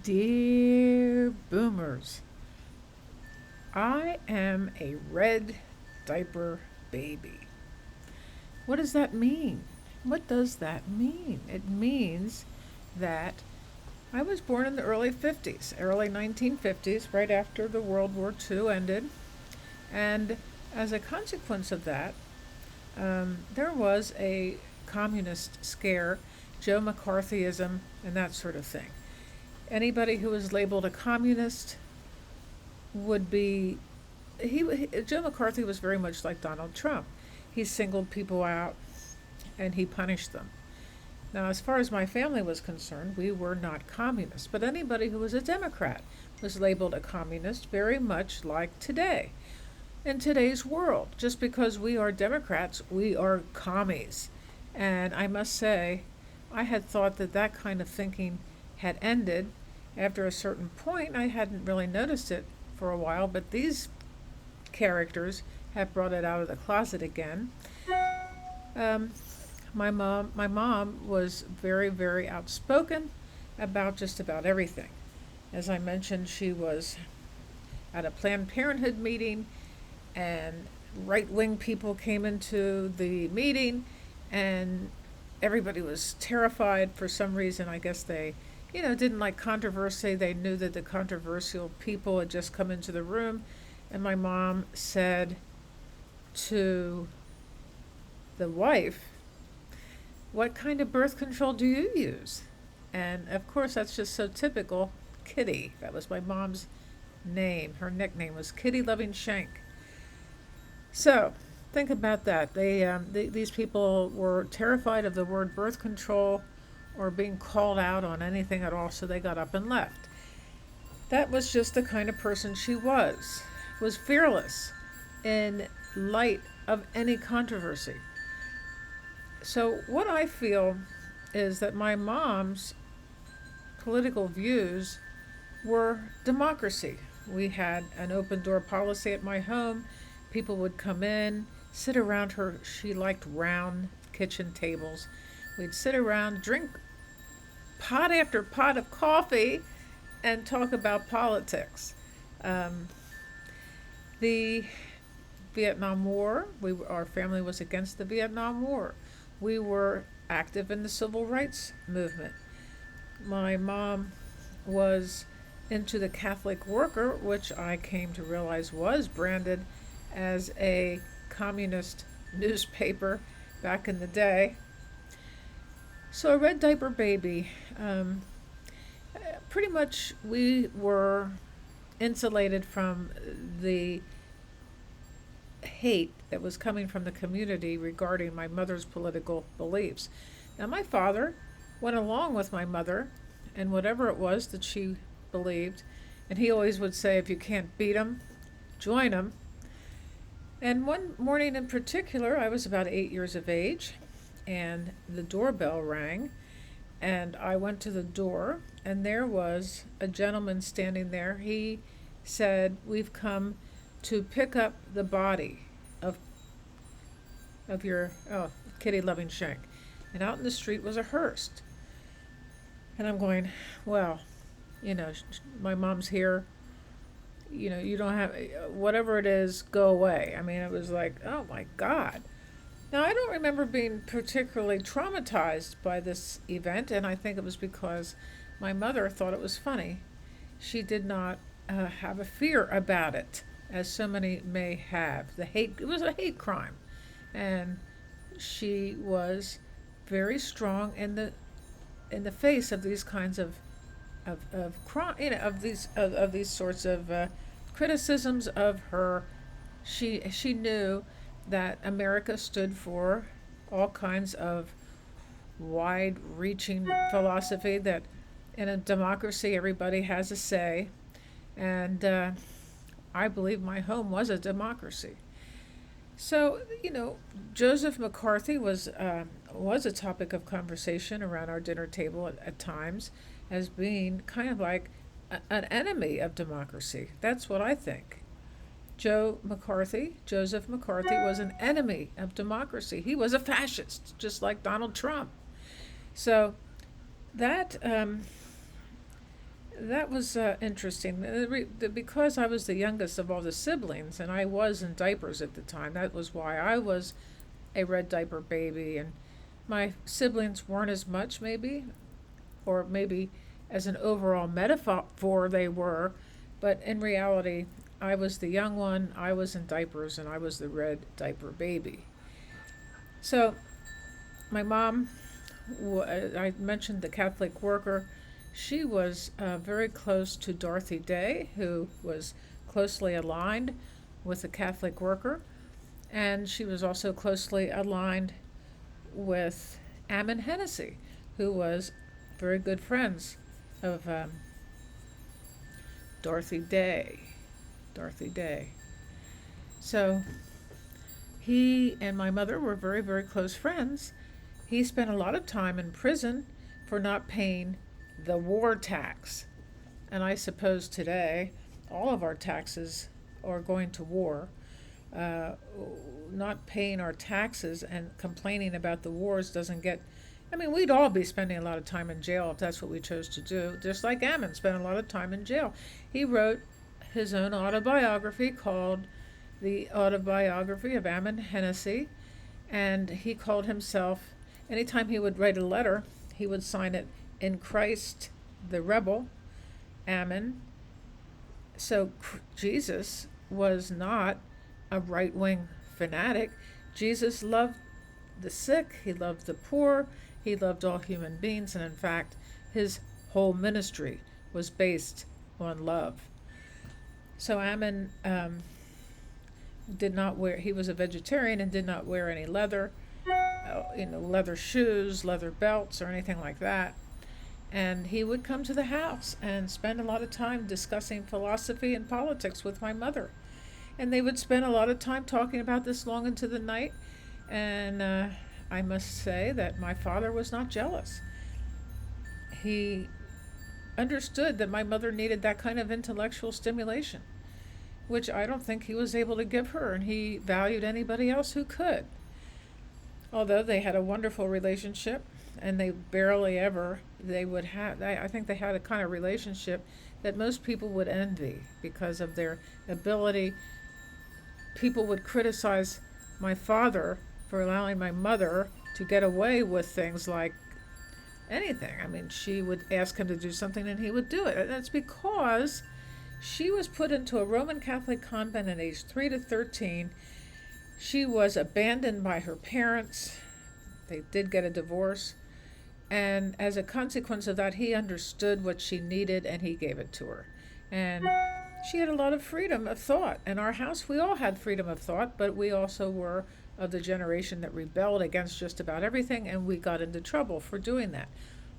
Dear boomers, I am a red diaper baby. What does that mean? What does that mean? It means that I was born in the early 50s, early 1950s, right after the World War II ended. And as a consequence of that, there was a communist scare, Joe McCarthyism, and that sort of thing. Anybody who was labeled a communist would be Joe McCarthy was very much like Donald Trump. He singled people out and he punished them. Now, as far as my family was concerned, we were not communists, but anybody who was a Democrat was labeled a communist, very much like today. In today's world, just because we are Democrats, we are commies. And I must say, I had thought that that kind of thinking had ended after a certain point. I hadn't really noticed it for a while, but these characters have brought it out of the closet again. Um, my mom was very, very outspoken about just about everything. As I mentioned, she was at a Planned Parenthood meeting, and right wing people came into the meeting, and everybody was terrified for some reason. I guess they, didn't like controversy. They knew that the controversial people had just come into the room, and my mom said to the wife, "What kind of birth control do you use?" And of course, that's just so typical. Kitty. That was my mom's name. Her nickname was Kitty Loving Shank. So, think about that. These people were terrified of the word birth control or being called out on anything at all, so they got up and left. That was just the kind of person she was fearless in light of any controversy. So, what I feel is that my mom's political views were democracy. We had an open door policy at my home. People would come in, sit around her. She liked round kitchen tables. We'd sit around, drink pot after pot of coffee, and talk about politics. Um, the Vietnam War, our family was against the Vietnam War. We were active in the civil rights movement. My mom was into the Catholic Worker, which I came to realize was branded as a communist newspaper back in the day. So, a red diaper baby. Pretty much we were insulated from the hate that was coming from the community regarding my mother's political beliefs. Now, my father went along with my mother and whatever it was that she believed, and he always would say, if you can't beat them, join them. And one morning in particular, I was about 8 years of age, and the doorbell rang, and I went to the door, and there was a gentleman standing there. He said, "We've come to pick up the body of your Kitty Loving Shank." And out in the street was a hearse. And I'm going, well, my mom's here. You don't have, whatever it is, go away. I mean, it was like, oh my God. Now, I don't remember being particularly traumatized by this event, and I think it was because my mother thought it was funny. She did not have a fear about it, as so many may have. It was a hate crime, and she was very strong in the face of these kinds of crime, of these sorts of criticisms of her. She knew that America stood for all kinds of wide-reaching philosophy, that in a democracy everybody has a say, and I believe my home was a democracy. So, Joseph McCarthy was a topic of conversation around our dinner table at times, as being kind of like an enemy of democracy. That's what I think. Joseph McCarthy, was an enemy of democracy. He was a fascist, just like Donald Trump. So that that was interesting. Because I was the youngest of all the siblings, and I was in diapers at the time. That was why I was a red diaper baby, and my siblings weren't as much, maybe, or maybe as an overall metaphor they were, but in reality, I was the young one, I was in diapers, and I was the red diaper baby. So, my mom, I mentioned the Catholic worker, she was very close to Dorothy Day, who was closely aligned with the Catholic worker, and she was also closely aligned with Ammon Hennessy, who was very good friends of Dorothy Day. Dorothy Day. So he and my mother were very, very close friends. He spent a lot of time in prison for not paying the war tax. And I suppose today all of our taxes are going to war. Uh, Not paying our taxes and complaining about the wars doesn't get. I mean, we'd all be spending a lot of time in jail if that's what we chose to do, just like Ammon spent a lot of time in jail. He wrote his own autobiography called The Autobiography of Ammon Hennessy, and he called himself, anytime he would write a letter, he would sign it, "In Christ the Rebel, Ammon." So Jesus was not a right-wing fanatic. Jesus loved the sick, he loved the poor, he loved all human beings, and in fact, his whole ministry was based on love. So Ammon did not wear, he was a vegetarian and did not wear any leather, leather shoes, leather belts, or anything like that. And he would come to the house and spend a lot of time discussing philosophy and politics with my mother. And they would spend a lot of time talking about this long into the night. And I must say that my father was not jealous. He understood that my mother needed that kind of intellectual stimulation, which I don't think he was able to give her, and he valued anybody else who could. Although they had a wonderful relationship, and they barely ever, they would have, I think they had a kind of relationship that most people would envy because of their ability. People would criticize my father for allowing my mother to get away with things like anything. I mean, she would ask him to do something and he would do it. And that's because she was put into a Roman Catholic convent at age 3 to 13. She was abandoned by her parents. They did get a divorce. And as a consequence of that, he understood what she needed and he gave it to her. And she had a lot of freedom of thought. In our house, we all had freedom of thought, but we also were of the generation that rebelled against just about everything, and we got into trouble for doing that.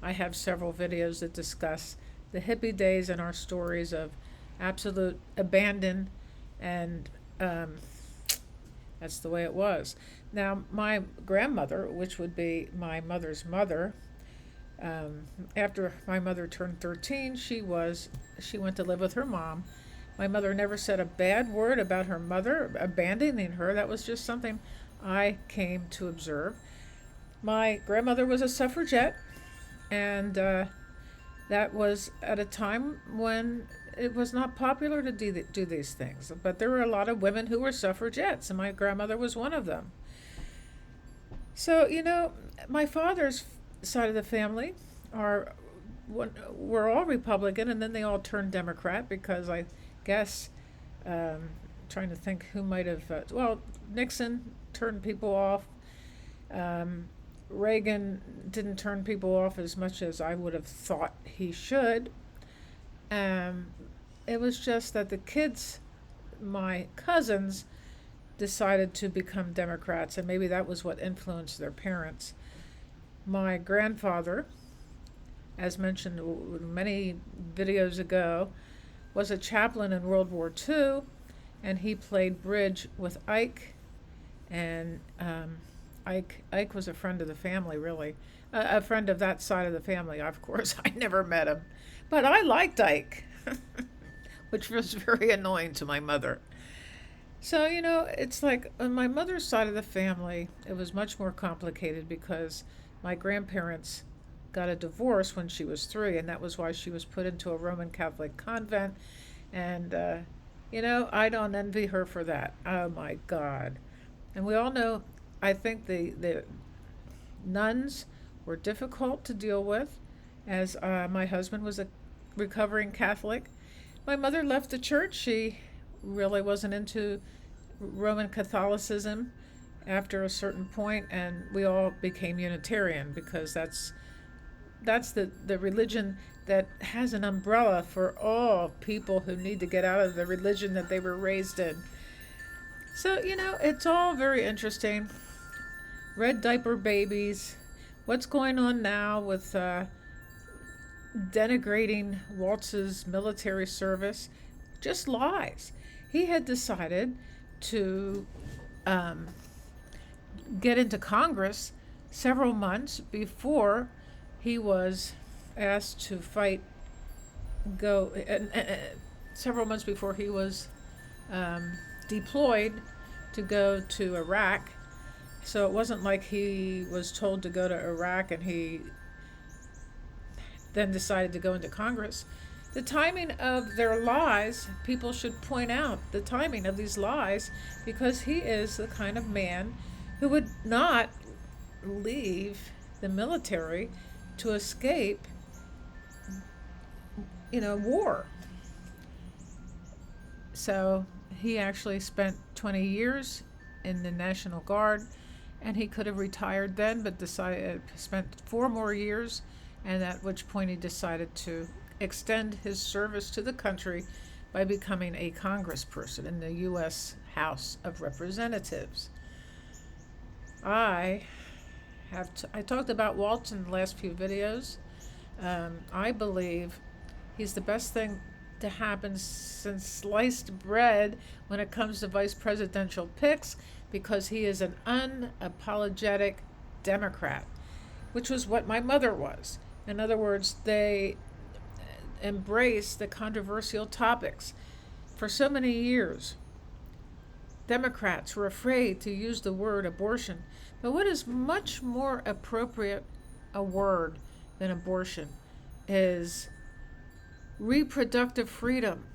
I have several videos that discuss the hippie days and our stories of absolute abandon, and that's the way it was. Now, my grandmother, which would be my mother's mother, after my mother turned 13, she went to live with her mom. My mother never said a bad word about her mother abandoning her. That was just something I came to observe. My grandmother was a suffragette, and that was at a time when it was not popular to do these things. But there were a lot of women who were suffragettes, and my grandmother was one of them. So, my father's side of the family were all Republican, and then they all turned Democrat because I guess, trying to think who might have, Nixon turned people off. Reagan didn't turn people off as much as I would have thought he should. It was just that the kids, my cousins, decided to become Democrats, and maybe that was what influenced their parents. My grandfather, as mentioned many videos ago, was a chaplain in World War II, and he played bridge with Ike, and Ike was a friend of the family, really. A friend of that side of the family, of course. I never met him. But I liked Ike, which was very annoying to my mother. So, it's like on my mother's side of the family, it was much more complicated because my grandparents got a divorce when she was 3, and that was why she was put into a Roman Catholic convent. And, I don't envy her for that. Oh my God. And we all know, I think the nuns were difficult to deal with, as my husband was a recovering Catholic. My mother left the church. She really wasn't into Roman Catholicism after a certain point, and we all became Unitarian because that's the religion that has an umbrella for all people who need to get out of the religion that they were raised in. So, it's all very interesting. Red diaper babies. What's going on now with denigrating Waltz's military service? Just lies. He had decided to get into Congress several months before he was asked to several months before he was deployed to go to Iraq. So it wasn't like he was told to go to Iraq and he then decided to go into Congress. The timing of their lies, people should point out the timing of these lies, because he is the kind of man who would not leave the military to escape, war. So he actually spent 20 years in the National Guard, and he could have retired then, but spent 4 more years, and at which point he decided to extend his service to the country by becoming a congressperson in the U.S. House of Representatives. I talked about Waltz in the last few videos. I believe he's the best thing to happen since sliced bread when it comes to vice presidential picks, because he is an unapologetic Democrat, which was what my mother was. In other words, they embrace the controversial topics. For so many years, Democrats were afraid to use the word abortion. But what is much more appropriate a word than abortion is reproductive freedom.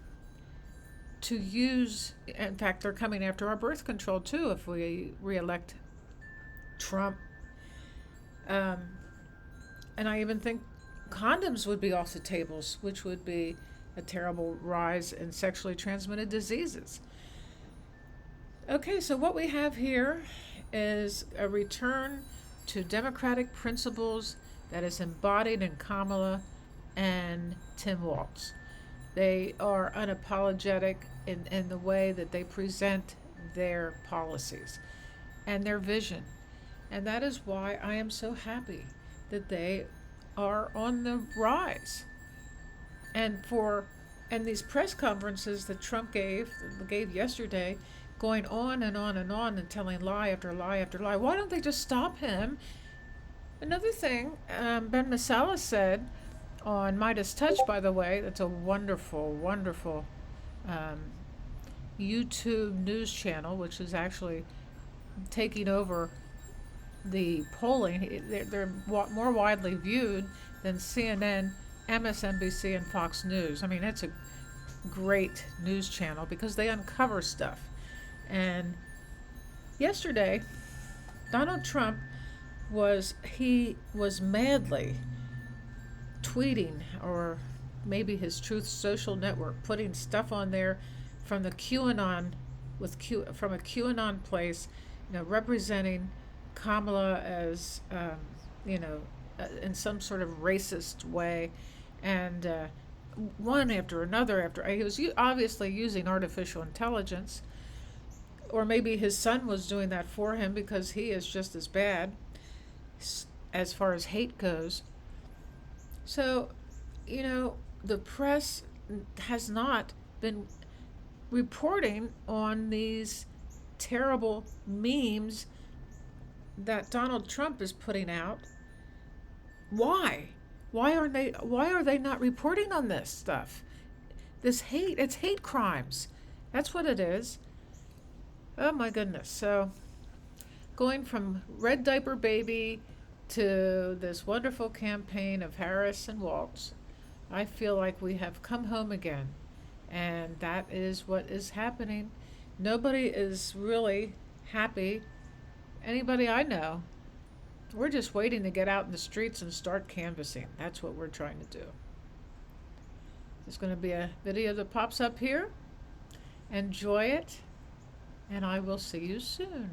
To use, in fact, they're coming after our birth control too if we reelect Trump. And I even think condoms would be off the tables, which would be a terrible rise in sexually transmitted diseases. Okay, so what we have here is a return to democratic principles that is embodied in Kamala and Tim Walz. They are unapologetic in the way that they present their policies and their vision. And that is why I am so happy that they are on the rise. And these press conferences that Trump gave yesterday, going on and on and on and telling lie after lie after lie. Why don't they just stop him? Another thing, Ben Masala said on Midas Touch, by the way, that's a wonderful, wonderful YouTube news channel, which is actually taking over the polling. They're more widely viewed than CNN, MSNBC, and Fox News. I mean, it's a great news channel because they uncover stuff. And yesterday, Donald Trump was madly tweeting, or maybe his Truth Social network, putting stuff on there from the QAnon, from a QAnon place, representing Kamala as, in some sort of racist way, and one after another. He was obviously using artificial intelligence, or maybe his son was doing that for him, because he is just as bad as far as hate goes. So, the press has not been reporting on these terrible memes that Donald Trump is putting out. Why? Why are they not reporting on this stuff? This hate, it's hate crimes. That's what it is. Oh my goodness. So going from red diaper baby to this wonderful campaign of Harris and Waltz, I feel like we have come home again. And that is what is happening. Nobody is really happy. Anybody I know, we're just waiting to get out in the streets and start canvassing. That's what we're trying to do. There's going to be a video that pops up here. Enjoy it, and I will see you soon.